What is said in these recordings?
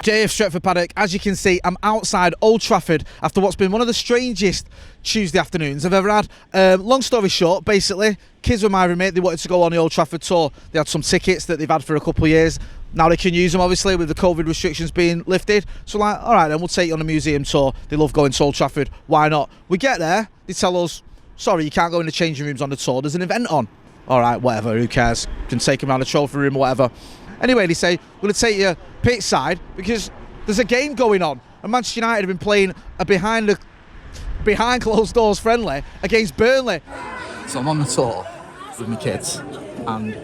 JF Stretford Paddock, as you can see, I'm outside Old Trafford after what's been one of the strangest Tuesday afternoons I've ever had. Long story short, basically, kids were my roommate, they wanted to go on the Old Trafford tour. They had some tickets that they've had for a couple of years. Now they can use them, obviously, with the COVID restrictions being lifted. So like, all right then, we'll take you on a museum tour. They love going to Old Trafford, why not? We get there, they tell us, sorry, you can't go in the changing rooms on the tour, there's an event on. All right, whatever, who cares? Can take them around the trophy room or whatever. Anyway, they say, we're going to take you pitch side because there's a game going on. And Manchester United have been playing a behind closed doors friendly against Burnley. So I'm on the tour with my kids and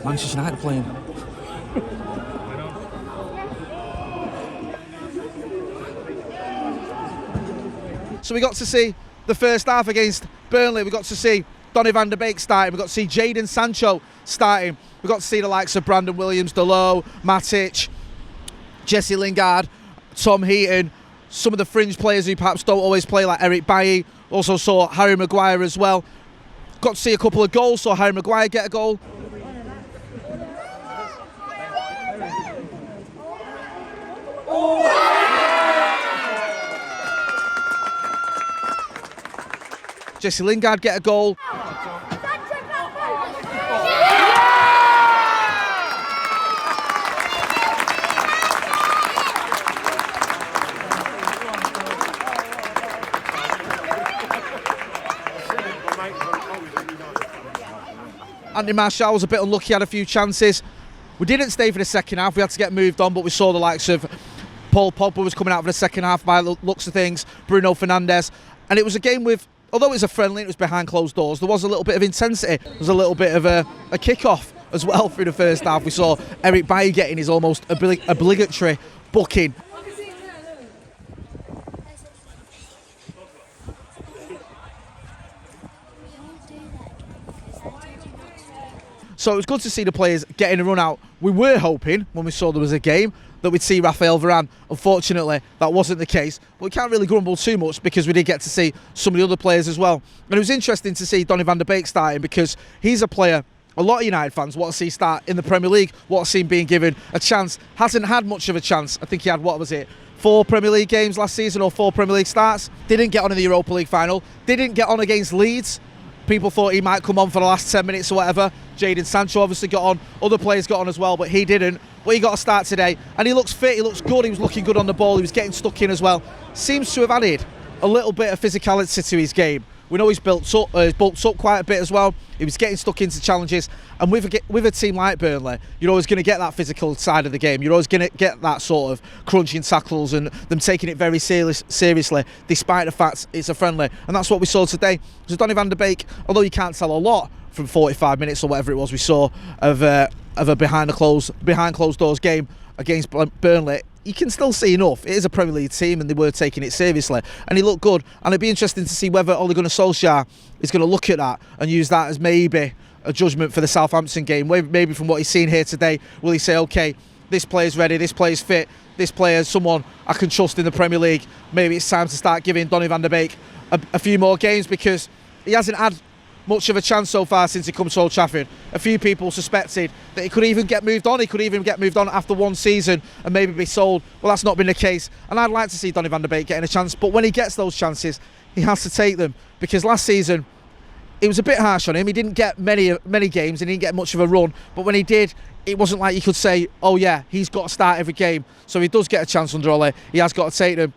Manchester United are playing. So we got to see the first half against Burnley. We got to see Donny van der Beek starting. We got to see Jadon Sancho starting. We got to see the likes of Brandon Williams, Dalot, Matic, Jesse Lingard, Tom Heaton, some of the fringe players who perhaps don't always play, like Eric Bailly. Also saw Harry Maguire as well. Got to see a couple of goals, saw Harry Maguire get a goal. Jesse Lingard get a goal. Anthony Martial was a bit unlucky, had a few chances. We didn't stay for the second half, we had to get moved on, but we saw the likes of Paul Pogba was coming out for the second half by the looks of things, Bruno Fernandes, and it was a game with, although it was a friendly, it was behind closed doors, there was a little bit of intensity, there was a little bit of a kick-off as well through the first half. We saw Eric Bailly getting his almost obligatory booking. So it was good to see the players getting a run out. We were hoping, when we saw there was a game, that we'd see Raphael Varane. Unfortunately, that wasn't the case. But we can't really grumble too much because we did get to see some of the other players as well. And it was interesting to see Donny van der Beek starting because he's a player a lot of United fans want to see start in the Premier League, want to see him being given a chance. Hasn't had much of a chance. I think he had, 4 Premier League games last season or 4 Premier League starts. Didn't get on in the Europa League final. Didn't get on against Leeds. People thought he might come on for the last 10 minutes or whatever. Jadon Sancho obviously got on. Other players got on as well, but he didn't. But he got a start today. And he looks fit, he looks good, he was looking good on the ball, he was getting stuck in as well. Seems to have added a little bit of physicality to his game. We know he's bulked up quite a bit as well. He was getting stuck into challenges. And with a team like Burnley, you're always going to get that physical side of the game. You're always going to get that sort of crunching tackles and them taking it very seriously, despite the fact it's a friendly. And that's what we saw today. So Donny van der Beek, although you can't tell a lot from 45 minutes or whatever it was we saw of a behind closed doors game against Burnley, you can still see enough. It is a Premier League team and they were taking it seriously. And he looked good. And it'd be interesting to see whether Ole Gunnar Solskjaer is going to look at that and use that as maybe a judgment for the Southampton game. Maybe from what he's seen here today, will he say, okay, this player's ready, this player's fit, this player's someone I can trust in the Premier League. Maybe it's time to start giving Donny van der Beek a few more games because he hasn't had much of a chance so far since he come to Old Trafford. A few people suspected that he could even get moved on. He could even get moved on after one season and maybe be sold. Well, that's not been the case. And I'd like to see Donny van der Beek getting a chance. But when he gets those chances, he has to take them. Because last season, it was a bit harsh on him. He didn't get many games and he didn't get much of a run. But when he did, it wasn't like you could say, oh yeah, he's got to start every game. So he does get a chance under Ole. He has got to take them.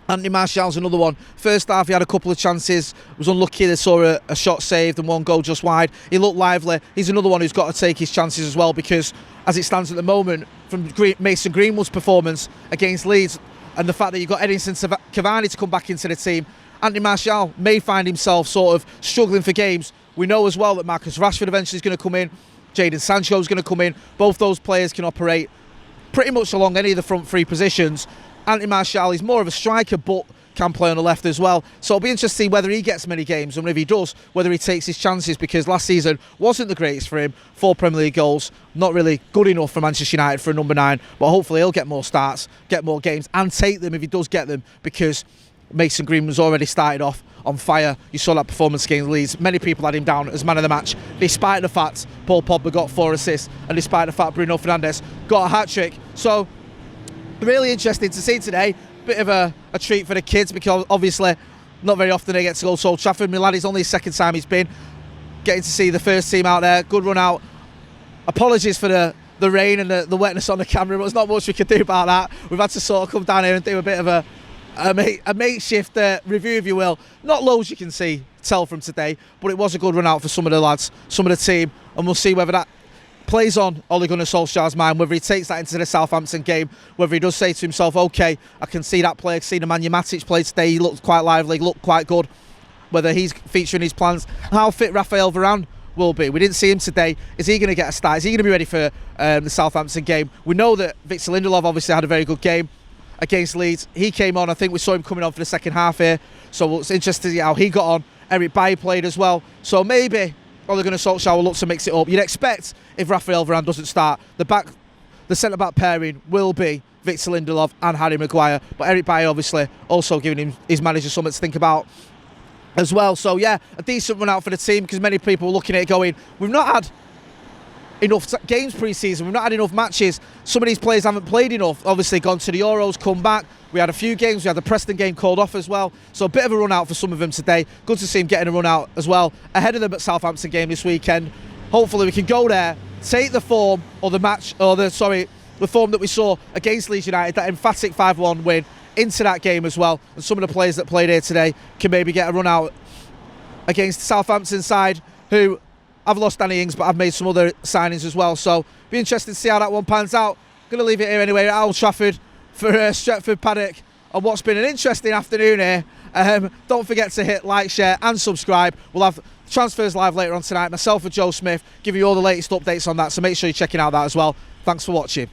Anthony Martial's another one. First half he had a couple of chances, was unlucky, they saw a shot saved and one goal just wide. He looked lively. He's another one who's got to take his chances as well because as it stands at the moment, from Mason Greenwood's performance against Leeds and the fact that you've got Edinson Cavani to come back into the team, Anthony Martial may find himself sort of struggling for games. We know as well that Marcus Rashford eventually is going to come in, Jadon Sancho is going to come in. Both those players can operate pretty much along any of the front three positions. Anthony Martial is more of a striker, but can play on the left as well. So it'll be interesting to see whether he gets many games, and if he does, whether he takes his chances, because last season wasn't the greatest for him. 4 Premier League goals, not really good enough for Manchester United for a number 9, but hopefully he'll get more starts, get more games, and take them if he does get them, because Mason Greenwood's already started off on fire. You saw that performance against Leeds. Many people had him down as man of the match, despite the fact Paul Pogba got 4 assists, and despite the fact Bruno Fernandes got a hat-trick. So really interesting to see today. Bit of a treat for the kids, because obviously not very often they get to go to Old Trafford. My lad, it's only his second time he's been. Getting to see the first team out there. Good run out. Apologies for the rain and the wetness on the camera, but there's not much we can do about that. We've had to sort of come down here and do a bit of a makeshift review, if you will. Not loads you can tell from today, but it was a good run out for some of the lads, some of the team, and we'll see whether that plays on Ole Gunnar Solskjaer's mind, whether he takes that into the Southampton game, whether he does say to himself, okay, I can see that play, I see the man Matic play today, he looked quite lively, he looked quite good, whether he's featuring his plans, how fit Raphael Varane will be. We didn't see him today. Is he going to get a start? Is he going to be ready for the Southampton game? We know that Victor Lindelof obviously had a very good game against Leeds. He came on, I think we saw him coming on for the second half here, so it's interesting to see how he got on. Eric Bailly played as well, so maybe Ole Gunnar Solskjaer will look to mix it up. You'd expect, if Raphael Varane doesn't start, the centre-back pairing will be Victor Lindelof and Harry Maguire, but Eric Bailly obviously also giving his manager something to think about as well. So yeah, a decent run out for the team, because many people were looking at it going, we've not had enough games pre-season, we've not had enough matches, some of these players haven't played enough, obviously gone to the Euros, come back, we had a few games, we had the Preston game called off as well, so a bit of a run out for some of them today. Good to see him getting a run out as well ahead of them at Southampton game this weekend. Hopefully we can go there, take the form, or the form that we saw against Leeds United, that emphatic 5-1 win, into that game as well, and some of the players that played here today can maybe get a run out against the Southampton side, who I've lost Danny Ings, but I've made some other signings as well, so be interested to see how that one pans out. Going to leave it here anyway at Old Trafford for Stretford Paddock on what's been an interesting afternoon here. Don't forget to hit like, share and subscribe. We'll have transfers live later on tonight, myself and Joe Smith, giving you all the latest updates on that, so make sure you're checking out that as well. Thanks for watching.